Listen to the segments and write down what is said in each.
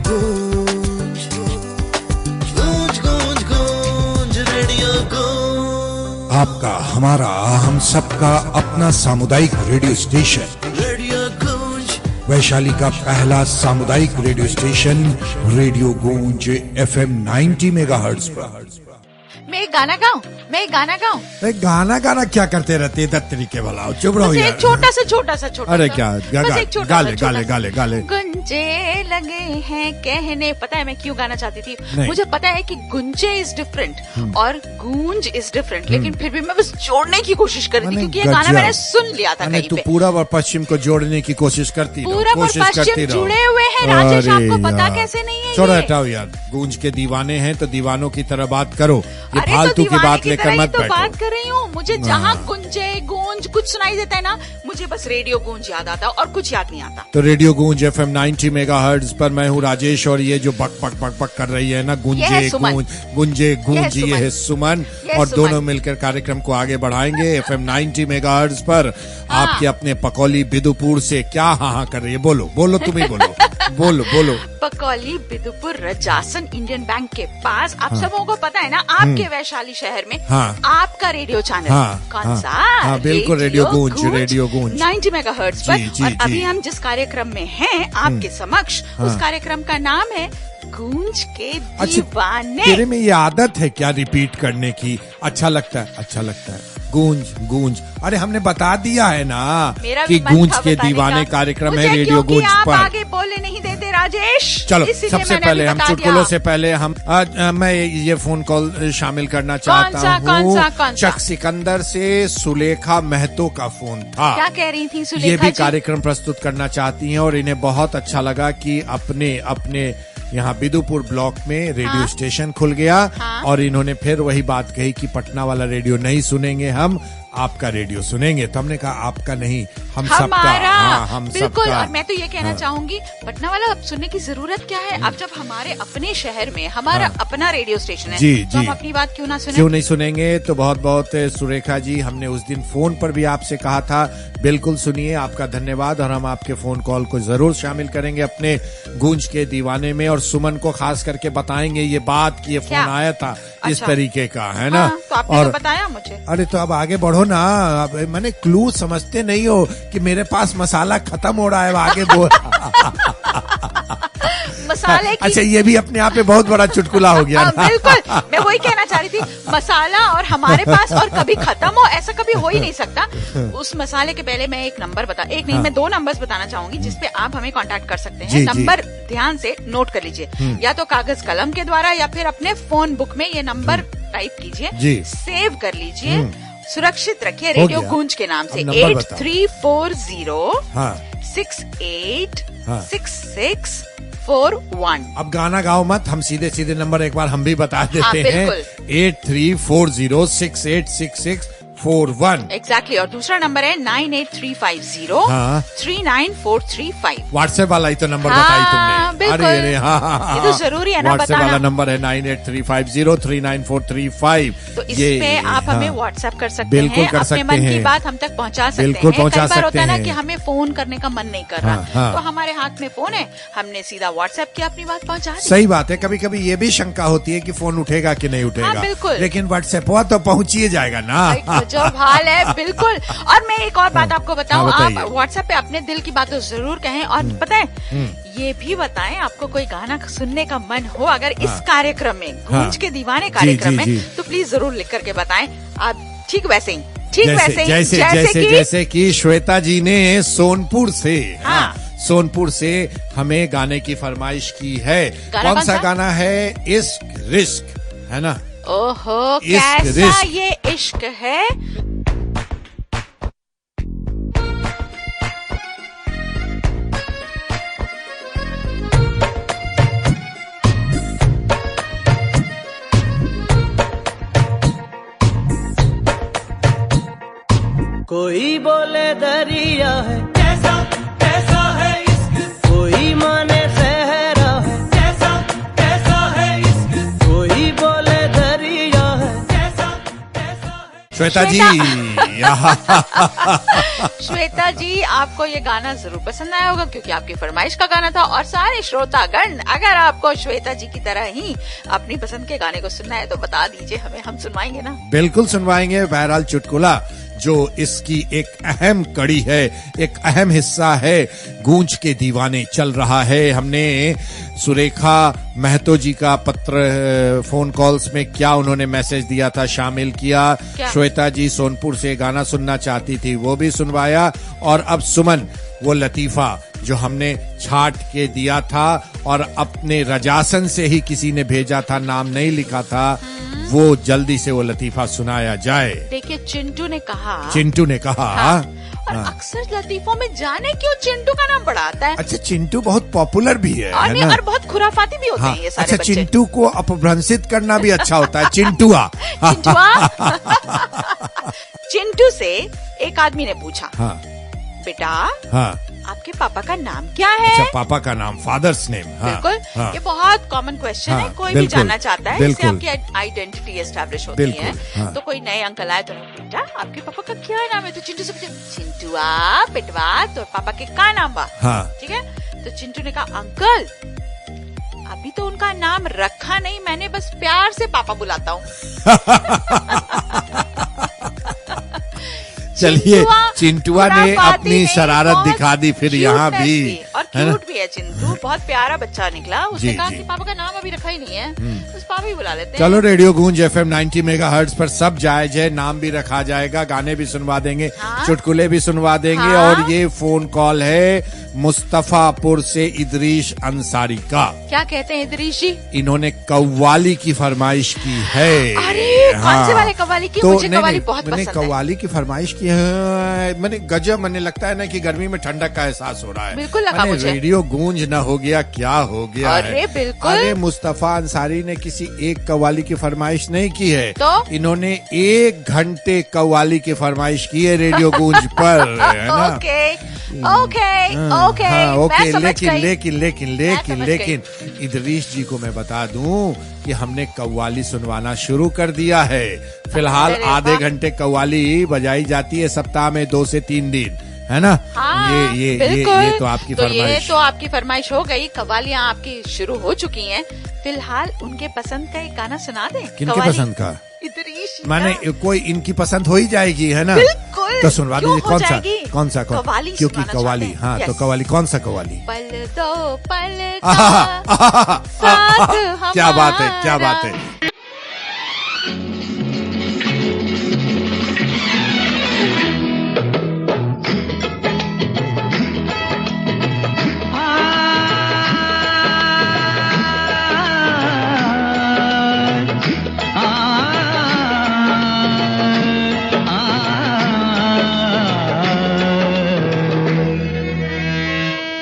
गूंज गूंज गूंज गूंज रेडियो गूंज। आपका, हमारा, हम सबका अपना सामुदायिक रेडियो स्टेशन रेडियो गूंज। वैशाली का पहला सामुदायिक रेडियो स्टेशन रेडियो गूंज FM 90 मेगाहर्ट्ज पर। मैं एक गाना गाऊं? गाना गाना क्या करते रहते इधर तरीके वाला, चुप रहो यार। छोटा सा अरे क्या गाले गुंजे लगे हैं कहने। पता है मैं क्यों गाना चाहती थी? मुझे पता है कि गुंजे इज डिफरेंट और गूंज इज डिफरेंट, लेकिन फिर भी मैं बस जोड़ने की कोशिश कर रही थी क्योंकि ये गाना मैंने सुन लिया था कहीं तू पे। पूरब और पश्चिम को जोड़ने की कोशिश करती रहो, पूरब और पश्चिम जुड़े हुए हैं राजेश, आपको पता कैसे नहीं है? छोड़ो हटाओ यार, गूंज के दीवाने हैं तो दीवानों की तरह बात करो, ये अरे फालतू तो की बात लेकर मत तो बैठो। बात कर रही हूँ। मुझे जहाँ गुंजे गूंज कुछ सुनाई देता है ना, मुझे बस रेडियो गूंज याद आता है और कुछ याद नहीं आता। तो रेडियो गूंज FM 90 मेगाहर्ट्ज पर मैं हूँ राजेश, और ये जो बक बक बक बक कर रही है ना, गुंजे गूंज ये है सुमन, और दोनों मिलकर कार्यक्रम को आगे बढ़ाएंगे FM 90 मेगाहर्ट्ज पर। आपके अपने पकौली बिदुपुर से क्या हाँ कर रही है? बोलो तुम ही बोलो। पकौली बिदुपुर रजासन इंडियन बैंक के पास। आप सबों को पता है ना, आपके वैशाली शहर में आपका रेडियो चैनल कौन सा? बिल्कुल रेडियो गूंज 90 मेगाहर्ट्ज पर। और अभी हम जिस कार्यक्रम में हैं आपके समक्ष, उस कार्यक्रम का नाम है गूंज के दीवाने। तेरे में ये आदत है क्या रिपीट करने की? अच्छा लगता है गूंज। अरे हमने बता दिया है ना कि गूंज के दीवाने कार्यक्रम है रेडियो गूंज पर। आप आगे बोले नहीं देते राजेश। चलो सबसे पहले हम चुटकुलों से पहले हम मैं ये फोन कॉल शामिल करना चाहता हूँ। चक सिकंदर से सुलेखा महतो का फोन था। क्या कह रही थी सुलेखा? ये भी कार्यक्रम प्रस्तुत करना चाहती हैं और इन्हें बहुत अच्छा लगा कि अपने यहाँ बिदुपुर ब्लॉक में रेडियो स्टेशन खुल गया, और इन्होंने फिर वही बात कही कि पटना वाला रेडियो नहीं सुनेंगे, हम आपका रेडियो सुनेंगे। तो हमने कहा आपका नहीं, हम सबका। बिल्कुल। और मैं तो ये कहना चाहूंगी, पटना वाला अब सुनने की जरूरत क्या है? अब जब हमारे अपने शहर में हमारा अपना रेडियो स्टेशन है, तो हम अपनी बात क्यों नहीं सुनेंगे? तो बहुत सुरेखा जी, हमने उस दिन फोन पर भी आपसे कहा था, बिल्कुल सुनिए, आपका धन्यवाद, और हम आपके फोन कॉल को जरूर शामिल करेंगे अपने गूंज के दीवाने में, और सुमन को खास करके बताएंगे ये बात कि ये फोन आया था इस तरीके का, है ना? तो आपने तो बताया मुझे। अरे तो अब आगे बढ़ो ना, मैंने क्लू समझते नहीं हो कि मेरे पास मसाला खत्म हो रहा है, आगे बोल। मसाले की... अच्छा, ये भी अपने आप में बहुत बड़ा चुटकुला हो गया। बिल्कुल, मैं वही कहना चाह रही थी, मसाला और हमारे पास और कभी खत्म हो, ऐसा कभी हो ही नहीं सकता। उस मसाले के पहले मैं मैं 2 नंबर्स बताना चाहूंगी जिसपे आप हमें कांटेक्ट कर सकते हैं। नंबर ध्यान से नोट कर लीजिए, या तो कागज कलम के द्वारा या फिर अपने फोन बुक में ये नंबर टाइप कीजिए, सेव कर लीजिए, सुरक्षित रखिए रेडियो गूंज के नाम से। 8340 68 6641। अब गाना गाओ मत, हम सीधे नंबर एक बार हम भी बता देते हैं। 8340 686641। एग्जैक्टली। और दूसरा नंबर है 98350 39435। व्हाट्सएप वाला ही तो नंबर बताई तुमने। अरे ये तो जरूरी है ना बताना। व्हाट्सएप वाला नंबर है 98350 39435। तो इस पे आप हमें व्हाट्सएप कर सकते हैं, अपने मन की बात हम तक पहुंचा सकते हैं। पहुंचा सकते हैं। कई बार होता है ना कि हमें फोन करने का मन नहीं कर रहा, तो हमारे हाथ में फोन है, हमने सीधा व्हाट्सएप किया, अपनी बात पहुंचा दी। सही बात है। कभी कभी ये भी शंका होती है कि फोन उठेगा कि नहीं उठेगा। बिल्कुल। लेकिन व्हाट्सएप हुआ तो पहुंच ही जाएगा ना। जो हाल है, बिल्कुल। और मैं एक और बात आपको बताऊं, आप व्हाट्सएप पे अपने दिल की बात तो जरूर कहें, और पता है ये भी बताएं, आपको कोई गाना सुनने का मन हो अगर इस कार्यक्रम में, गूंज के दीवाने कार्यक्रम में, तो प्लीज जरूर लिख करके बताएं। आप ठीक वैसे ही जैसे कि श्वेता जी ने सोनपुर से हमें गाने की फरमाइश की है। कौन सा गाना है? इश्क रिश्क, है ना? ओहो, कैसा ये इश्क है। कोई बोले दरिया है, कैसा है इश्क। कोई माने सहरा है, कैसा है इश्क। कोई बोले दरिया है, कैसा है। श्वेता जी श्वेता जी, आपको ये गाना जरूर पसंद आया होगा क्योंकि आपकी फरमाइश का गाना था। और सारे श्रोतागण, अगर आपको श्वेता जी की तरह ही अपनी पसंद के गाने को सुनना है तो बता दीजिए हमें, हम सुनवाएंगे ना। बिल्कुल सुनवाएंगे। बहरहाल चुटकुला जो इसकी एक अहम कड़ी है, एक अहम हिस्सा है, गूंज के दीवाने चल रहा है। हमने सुरेखा महतो जी का पत्र, फोन कॉल्स में क्या उन्होंने मैसेज दिया था शामिल किया। श्वेता जी सोनपुर से गाना सुनना चाहती थी, वो भी सुनवाया। और अब सुमन, वो लतीफा जो हमने छाट के दिया था और अपने रजासन से ही किसी ने भेजा था, नाम नहीं लिखा था, वो जल्दी से वो लतीफा सुनाया जाए। देखिए, चिंटू ने कहा और अक्सर लतीफों में जाने क्यों चिंटू का नाम बड़ा आता है। अच्छा, चिंटू बहुत पॉपुलर भी है ना? और बहुत खुराफाती भी होते हैं ये सारे बच्चे। चिंटू को अपभ्रंशित करना भी अच्छा होता है, चिंटुआ। चिंटू से एक आदमी ने पूछा, हाँ, बेटा आपके पापा का नाम क्या है? अच्छा, पापा का नाम, फादर्स नेम। बिल्कुल, ये बहुत कॉमन क्वेश्चन है, कोई भी जानना चाहता है, इससे आपकी आइडेंटिटी एस्टैब्लिश होती है। तो कोई नए अंकल आए तो बेटा आपके पापा का क्या नाम है? तो चिंटू से पूछे, चिंटुआ बेटवा तो पापा के का नाम बा? ठीक है, तो चिंटू ने कहा, अंकल अभी तो उनका नाम रखा नहीं, मैंने बस प्यार से पापा बुलाता हूँ। चलिए, चिंटुआ ने अपनी शरारत दिखा दी फिर यहाँ भी, और क्यूट भी है चिंटू, बहुत प्यारा बच्चा निकला। उसने कहा कि पापा का नाम अभी रखा ही नहीं है, बस पापा ही बुला लेते हैं। चलो, रेडियो गूंज FM 90 मेगाहर्ट्ज पर सब जायज है, नाम भी रखा जाएगा, गाने भी सुनवा देंगे, चुटकुले भी सुनवा देंगे। और ये फोन कॉल है मुस्तफापुर से इदरीश अंसारी का। क्या कहते हैं इदरीश जी? इन्होंने कव्वाली की फरमाइश की है। अरे कौन से वाले कव्वाली की? मुझे कव्वाली बहुत पसंद है। कव्वाली की फरमाइश की है। मैंने गजब, मैंने लगता है ना कि गर्मी में ठंडक का एहसास हो रहा है। बिल्कुल लगा मुझे। रेडियो गूंज ना हो गया, क्या हो गया? अरे बिल्कुल। अरे मुस्तफा अंसारी ने किसी एक कव्वाली की फरमाइश नहीं की है, तो इन्होंने 1 घंटे कव्वाली की फरमाइश की है रेडियो गूंज पर, है ना? ओके, लेकिन इदरीश जी को मैं बता दूं कि हमने कव्वाली सुनवाना शुरू कर दिया है। फिलहाल आधे घंटे कव्वाली बजाई जाती है सप्ताह में 2 से 3 दिन, है ना? ये तो आपकी फरमाइश। ये तो आपकी फरमाइश हो गई, कव्वालियाँ आपकी शुरू हो चुकी हैं। फिलहाल उनके पसंद का एक गाना सुना दें। किनके पसंद का? इदरीश। माने कोई इनकी पसंद हो ही जाएगी, है ना? बिल्कुल। तो सुनवा दीजिए, कौन सा कव्वाली? क्योंकि कव्वाली, हाँ, तो कव्वाली, कौन सा कव्वाली? पल दो पल का साथ हमारा। क्या बात है, क्या बात है।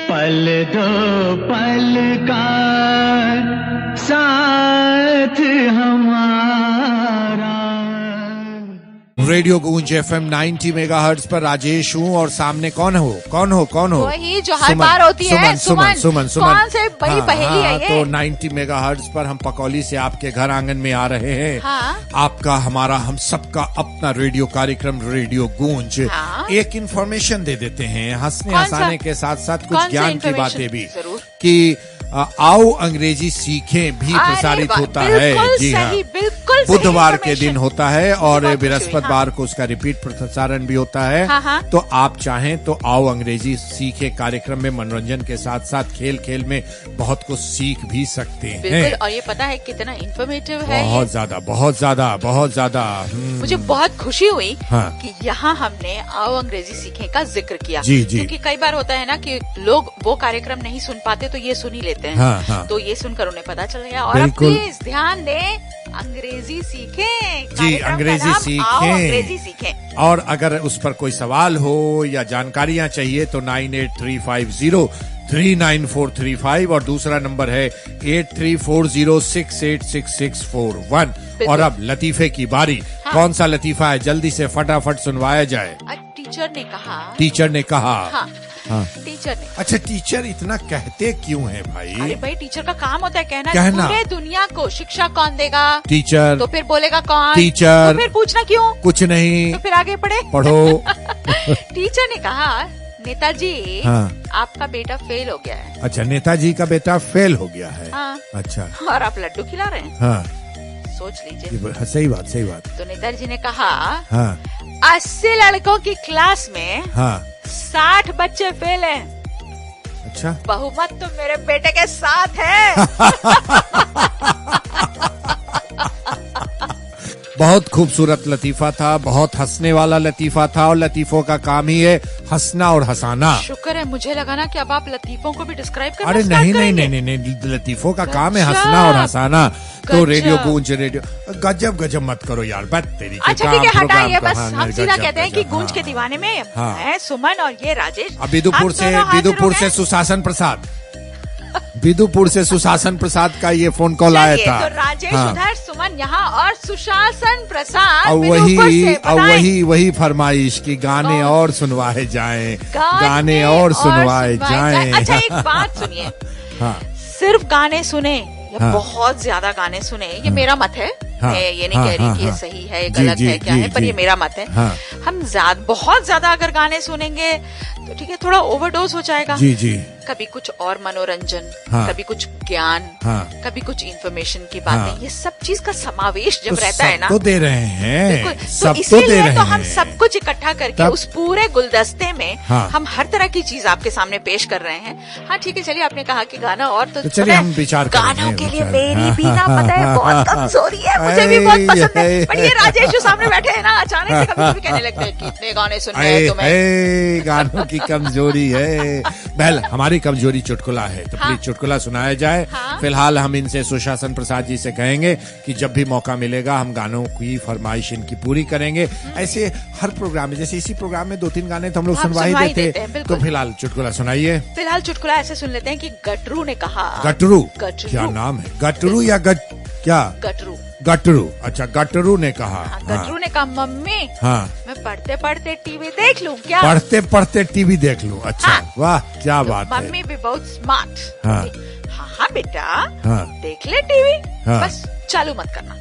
पल दो पल का साथ हमारा। रेडियो गूंज FM 90 मेगाहर्ट्ज पर राजेश हूँ और सामने कौन हो? वही जो हर बार होती है, सुमन। कौन से बड़ी पहेली है ये? तो 90 मेगाहर्ट्ज पर हम पकौली से आपके घर आंगन में आ रहे हैं। आपका, हमारा, हम सबका अपना रेडियो कार्यक्रम रेडियो गूंज। एक इन्फॉर्मेशन दे देते हैं, हंसने हंसाने के साथ साथ कुछ ज्ञान की बातें भी, कि आओ अंग्रेजी सीखें भी प्रसारित होता है। जी हाँ, बुधवार के दिन होता है और बृहस्पतिवार को उसका रिपीट प्रसारण भी होता है। तो आप चाहें तो आओ अंग्रेजी सीखे कार्यक्रम में मनोरंजन के साथ साथ खेल खेल में बहुत कुछ सीख भी सकते हैं। और ये पता है कितना इन्फॉर्मेटिव है, बहुत ज्यादा। मुझे बहुत खुशी हुई कि यहाँ हमने आओ अंग्रेजी सीखे का जिक्र किया। क्योंकि कई बार होता है ना कि लोग वो कार्यक्रम नहीं सुन पाते तो ये सुन ही लेते हैं। तो ये सुनकर उन्हें पता चल गया। और अब प्लीज ध्यान दें, अंग्रेजी सीखें जी, अंग्रेजी सीखें। और अगर उस पर कोई सवाल हो या जानकारियां चाहिए तो 9835039435 और दूसरा नंबर है 8340686641। और अब लतीफे की बारी। कौन सा लतीफा है? जल्दी से फटाफट सुनवाया जाए। टीचर ने कहा। टीचर ने कहा। हाँ, हाँ। टीचर ने। अच्छा, टीचर इतना कहते क्यों है भाई? अरे भाई, टीचर का काम होता है कहना। पूरे दुनिया को शिक्षा कौन देगा? टीचर। तो फिर बोलेगा कौन? टीचर। तो फिर पूछना क्यों? कुछ नहीं, तो फिर आगे पढ़ो। टीचर ने कहा, नेताजी, हाँ। आपका बेटा फेल हो गया है। अच्छा, नेताजी का बेटा फेल हो गया है। हाँ। अच्छा। और आप लड्डू खिला रहे हैं। हाँ। सोच लीजिए। सही बात, सही बात। तो नेताजी ने कहा, हाँ। 80 लड़कों की क्लास में, हाँ, 60 बच्चे फेल हैं। अच्छा। बहुमत तो मेरे बेटे के साथ है। बहुत खूबसूरत लतीफा था, बहुत हंसने वाला लतीफा था, और लतीफों का काम ही है हंसना और हंसाना। शुक्र है, मुझे लगा ना कि अब आप लतीफों को भी डिस्क्राइब करना अरे स्टार्ट नहीं नहीं करेंगे। नहीं नहीं नहीं, लतीफों का काम है हंसना और हंसाना। तो रेडियो गूंज, रेडियो गजब गजब मत करो यार, बात तेरी। अच्छा ठीक है, हटाइए बस। हाँ, हम सीधा कहते हैं कि गजब, गूंज हाँ। के दीवाने में हाँ। है सुमन और ये राजेश। बिदुपुर से सुशासन प्रसाद, बिदुपुर से सुशासन प्रसाद का ये फोन कॉल आया था। तो राजेश हाँ। उधर, सुमन यहाँ, और सुशासन प्रसाद और बिदुपुर से। बताएं। वही फरमाइश की गाने और सुनवाए जाएं, गाने और सुनवाए जाएं। अच्छा, एक बात सुनिए। हाँ। सिर्फ गाने सुने या हाँ। बहुत ज्यादा गाने सुने, ये मेरा मत है। हाँ। मैं ये नहीं हाँ, कह रही हाँ, कि ये हाँ। सही है, जी, गलत जी, है, क्या जी, है, पर जी। ये मेरा मत है। हाँ। हम बहुत ज्यादा अगर गाने सुनेंगे तो ठीक है, थोड़ा ओवरडोज हो जाएगा। जी जी। कभी कुछ और मनोरंजन, हाँ। कभी कुछ ज्ञान, हाँ। कभी कुछ इंफॉर्मेशन की बातें, हाँ। ये सब चीज का समावेश जब तो रहता है ना, सब तो दे रहे हैं, बिल्कुल। सब तो तो दे इसीलिए रहे तो हम हैं। सब कुछ इकट्ठा करके तब- उस पूरे गुलदस्ते में हाँ। हम हर तरह की चीज आपके सामने पेश कर रहे हैं। हाँ ठीक है, चलिए, आपने कहा कि गाना और तो चलिए पता है, हम विचार करेंगे, गानों के लिए विचार। मेरी भी ना पता है बहुत कमजोरी है, मुझे भी बहुत पसंद है। पर ये राजेश जो सामने बैठे हैं ना, अचानक से कभी कभी कहने लगते हैं कि इतने गाने सुन रहे हैं तुम्हें। गानों की कमजोरी है। बहल, हमारी कमजोरी चुटकुला है, तो हाँ। प्लीज चुटकुला सुनाया जाए। हाँ। फिलहाल हम इनसे, सुशासन प्रसाद जी से कहेंगे कि जब भी मौका मिलेगा हम गानों की फरमाइश इनकी पूरी करेंगे। ऐसे हर प्रोग्राम में, जैसे इसी प्रोग्राम में 2-3 गाने तो हम लोग हम सुनवा ही सुनवा ही देते देते हैं, हैं। बिल्कुल। तो फिलहाल चुटकुला सुनाइए। फिलहाल चुटकुला ऐसे सुन लेते हैं कि गटरू ने कहा। गटरू, गटरू। क्या नाम है? गटरू या क्या? गटरू। गटरू। अच्छा, गटरू ने कहा। हाँ, गटरू ने कहा, मम्मी, हाँ। मैं पढ़ते पढ़ते टीवी देख लूं क्या? पढ़ते पढ़ते टीवी देख लूं। अच्छा, हाँ। वाह, क्या बात है। मम्मी भी बहुत स्मार्ट। हाँ। हाँ हाँ बेटा, हाँ। देख ले टीवी, हाँ। बस चालू मत करना।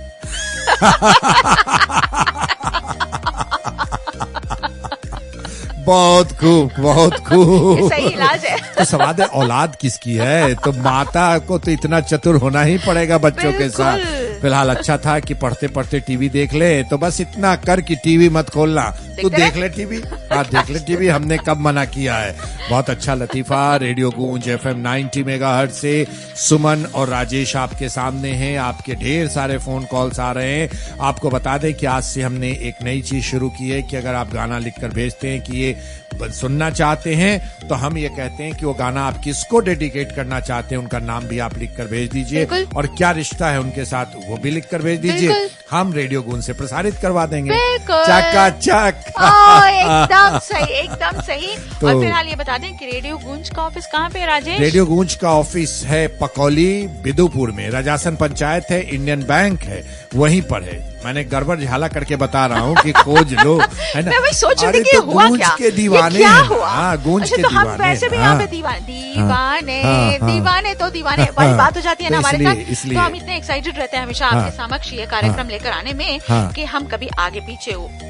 बहुत खूब, बहुत खूब। ये सही इलाज है। तो सवाल है, औलाद किसकी है? तो माता को तो इतना चतुर होना ही पड़ेगा बच्चों के बिल्कुल। साथ। फिलहाल अच्छा था कि पढ़ते पढ़ते टीवी देख ले, तो बस इतना कर कि टीवी मत खोलना, तू देखते देख ले टीवी। हाँ, देख ले टीवी, हमने कब मना किया है। बहुत अच्छा लतीफा। रेडियो गूंज FM 90 मेगाहर्ट्ज से सुमन और राजेश आपके सामने हैं। आपके ढेर सारे फोन कॉल्स आ रहे हैं। आपको बता दें कि आज से हमने एक नई चीज शुरू की है कि अगर आप गाना लिखकर भेजते हैं कि ये सुनना चाहते हैं, तो हम ये कहते हैं कि वो गाना आप किसको डेडिकेट करना चाहते हैं, उनका नाम भी आप लिखकर भेज दीजिए, बिल्कुल। और क्या रिश्ता है उनके साथ वो भी लिखकर भेज दीजिए। बिल्कुल। हम रेडियो गूंज से प्रसारित करवा देंगे। बिल्कुल। चकाचक। एकदम सही, एकदम सही। तो- और फिलहाल ये बता दें कि रेडियो गूंज का ऑफिस कहाँ पे है राजेश? रेडियो गूंज का ऑफिस है पकौली बिदुपुर में, राजासन पंचायत है, इंडियन बैंक है, वहीं पर है। मैंने गड़बड़ झाला करके बता रहा हूँ कि खोज लो, है ना। मैं वही सोच रही अरे थी कि तो हुआ गूंज क्या? के दीवाने ये क्या हैं। हुआ? हाँ, गूंज अच्छा, के तो हम दीवाने। वैसे भी हाँ। यहाँ पे दीवाने हाँ। दीवाने तो दीवाने वाली बात हो जाती है ना तो हमारे इसलिए- साथ। इसलिए। तो हम इतने एक्साइटेड रहते हैं हमेशा हाँ। आपके समक्ष ये कार्यक्रम लेकर आने में हाँ। कि हम कभी आगे पीछे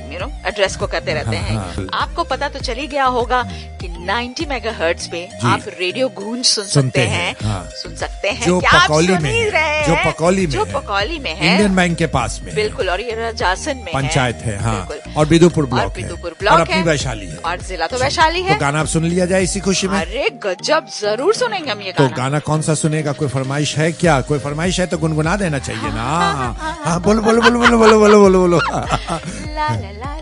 एड्रेस को करते रहते हाँ, हैं। हाँ। आपको पता तो चली गया होगा कि 90 मेगाहर्ट्ज पे आप रेडियो गूंज सुन सुनते सकते हैं, हैं। हाँ। सुन सकते हैं, जो क्या आप पकौली सुन में ही है, रहे जो हैं? पकौली में जो है। पकौली में है, इंडियन बैंक के पास में है। बिल्कुल। और ये राजासन में पंचायत है, हाँ। बिल्कुल। और बिदुपुर और ब्लॉक है, बिदुपुर और ब्लॉक अपनी है, वैशाली है। और जिला तो वैशाली है। तो गाना आप सुन लिया जाए इसी खुशी में। अरे गजब, जरूर सुनेंगे हम ये तो गाना। गाना कौन सा सुनेगा? कोई फरमाइश है क्या? कोई फरमाइश है तो गुनगुना देना चाहिए ना। हाँ, बोलो बोलो बोलो बोलो बोलो बोलो बोलो बोलो। ला ला ला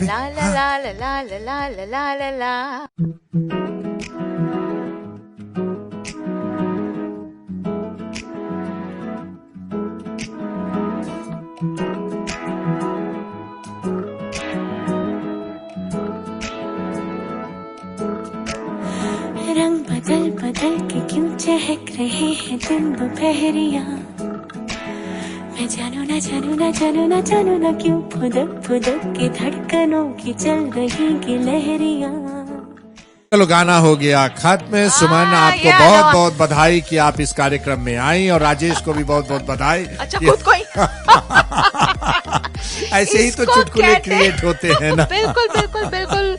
ला ला ला ला ला ला ला ला ला ला ला। रंग बदल बदल के क्यों चहक रहे हैं दिन दोपहरिया, मैं जानू न न जानू न जानू न जानू न क्यों फुदक फुदक के धड़कनों की चल रही की लहरियां। चलो गाना हो गया खत्म। सुमन आपको yeah, बहुत no. बहुत बधाई कि आप इस कार्यक्रम में आई, और राजेश को भी बहुत बहुत बधाई। अच्छा खुद को ही ऐसे ही तो इसको चुटकुले कहते- क्रिएट होते हैं ना। बिल्कुल बिल्कुल बिल्कुल।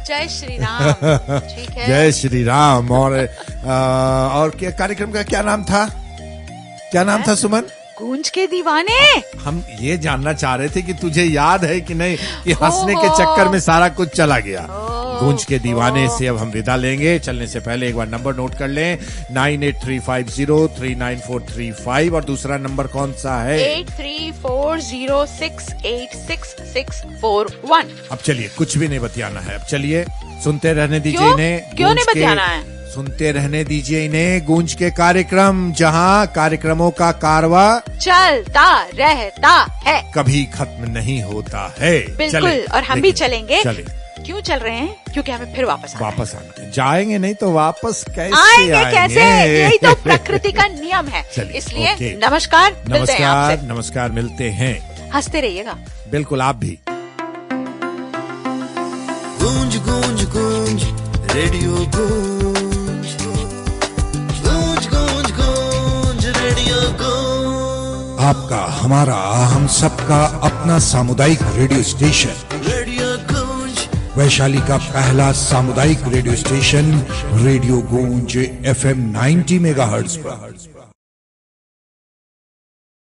जय श्री राम। ठीक है। जय श्री राम। और क्या कार्यक्रम का क्या नाम था? क्या नाम था सुमन? गूंज के दीवाने। हम ये जानना चाह रहे थे कि तुझे याद है कि नहीं, कि हंसने के ओहो। चक्कर में सारा कुछ चला गया। गूंज के दीवाने से अब हम विदा लेंगे। चलने से पहले एक बार नंबर नोट कर लें, 9835039435। और दूसरा नंबर कौन सा है? 8340686641। अब चलिए, कुछ भी नहीं बतियाना है। अब चलिए, सुनते रहने दीजिए क्यों? इन्हें। क्यों गूंज नहीं के- बतियाना है? सुनते रहने दीजिए इन्हें, गूंज के कार्यक्रम, जहां कार्यक्रमों का कारवा चलता रहता है। कभी खत्म नहीं होता है। बिल्कुल। चले, और हम भी लेकिन- चलेंगे। चले, क्यों चल रहे हैं? क्योंकि हमें फिर वापस आना है। वापस आना। जाएंगे नहीं तो वापस कैसे आएंगे कैसे? यही तो प्रकृति का नियम है। चलिए, इसलिए ओके। नमस्कार, मिलते हैं नमस्कार, आपसे। नमस्कार, मिलते हैं। हंसते रहिएगा। बिल्कुल, आप भी। गूंज गूंज गूंज रेडियो गूंज, गूंज गूंज गूंज रेडियो गूंज, आपका, हमारा, हम सबका अपना सामुदायिक रेडियो स्टेशन, रेडियो गूंज, वैशाली का पहला सामुदायिक रेडियो स्टेशन रेडियो गूंज FM 90 मेगाहर्ट्ज पर।